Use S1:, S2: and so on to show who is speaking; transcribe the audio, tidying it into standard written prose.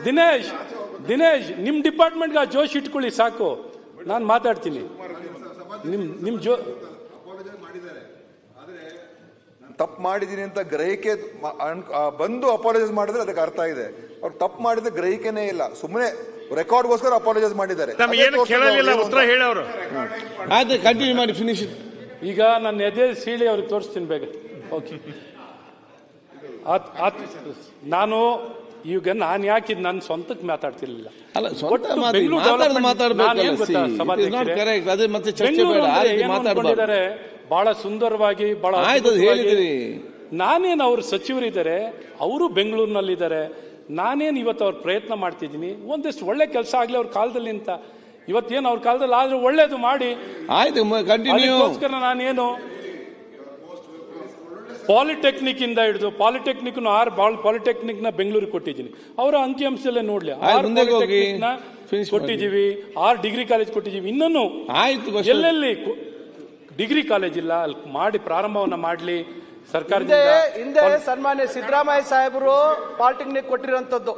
S1: ದಿನೇಶ್ ನಿಮ್ ಡಿಪಾರ್ಟ್ಮೆಂಟ್ಗೆ ಆ ಜೋಶ್ ಇಟ್ಕೊಳ್ಳಿ ಸಾಕು, ನಾನು ಮಾತಾಡ್ತೀನಿ. ನಿಮ್
S2: ತಪ್ಪು ಮಾಡಿದೀನಿ ಅಂತ ಗ್ರಹಿಕೆ ಬಂದು ಅಪಾಲಜೈಸ್ ಮಾಡಿದ್ರೆ ಅದಕ್ಕೆ ಅರ್ಥ ಇದೆ. ಅವ್ರು ತಪ್ಪು ಮಾಡಿದ ಗ್ರಹಿಕೆನೇ ಇಲ್ಲ, ಸುಮ್ಮನೆ ರೆಕಾರ್ಡ್ಗೋಸ್ಕರ ಅಪಾಲಜೈಸ್ ಮಾಡಿದ್ದಾರೆ.
S3: ಉತ್ತರ ಹೇಳಿ ಅವರು.
S4: ಆಯ್ತು, ಕಂಟಿನ್ಯೂ ಮಾಡಿ, ಫಿನಿಶ್.
S1: ಈಗ ನನ್ನ ಎದೆ ಸೀಳಿ ಅವ್ರಿಗೆ ತೋರಿಸ್ತೀನಿ ಬೇಗ. ಓಕೆ, ನಾನು ಈಗ ನಾನು ಯಾಕಿದ್ ನನ್ನ ಸ್ವಂತಕ್ಕೆ ಮಾತಾಡ್ತಿರ್ಲಿಲ್ಲ. ಬಹಳ ಸುಂದರವಾಗಿ ಬಹಳ ನಾನೇನು ಅವ್ರ ಸಚಿವರಿದ್ದಾರೆ, ಅವರು ಬೆಂಗಳೂರಿನಲ್ಲಿದ್ದಾರೆ, ನಾನೇನು ಇವತ್ತು ಅವ್ರ ಪ್ರಯತ್ನ ಮಾಡ್ತಿದ್ದೀನಿ ಒಂದಿಷ್ಟು ಒಳ್ಳೆ ಕೆಲಸ ಆಗ್ಲಿ ಅವ್ರ ಕಾಲದಲ್ಲಿ ಅಂತ. ಇವತ್ತೇನು ಅವ್ರ ಕಾಲದಲ್ಲಿ ಆದ್ರೆ ಒಳ್ಳೇದು ಮಾಡಿ ಅದಕ್ಕೋಸ್ಕರ ನಾನೇನು ಪಾಲಿಟೆಕ್ನಿಕ್ ಇಂದ ಹಿಡಿದು ಪಾಲಿಟೆಕ್ನಿಕ್ ಪಾಲಿಟೆಕ್ನಿಕ್ ನ ಬೆಂಗಳೂರಿಗೆ ಕೊಟ್ಟಿದ್ದೀನಿ. ಅವರ ಅಂಕಿಅಂಶದಲ್ಲೇ ನೋಡ್ಲಿ, 6 ಪಾಲಿಟೆಕ್ನಿಕ್ ನ ಕೊಟ್ಟಿದ್ದೀವಿ, 6 ಡಿಗ್ರಿ ಕಾಲೇಜ್ ಕೊಟ್ಟಿದ್ದೀವಿ. ಇನ್ನೂ ಎಲ್ಲೆಲ್ಲಿ ಡಿಗ್ರಿ ಕಾಲೇಜ್ ಇಲ್ಲ ಅಲ್ಲಿ ಮಾಡಿ ಪ್ರಾರಂಭವನ್ನ ಮಾಡ್ಲಿ ಸರ್ಕಾರದಿಂದ.
S5: ಹಿಂದೆ ಸನ್ಮಾನ್ಯ ಸಿದ್ದರಾಮಯ್ಯ ಸಾಹೇಬರು ಪಾಲಿಟೆಕ್ನಿಕ್ ಕೊಟ್ಟಿರುವಂತದ್ದು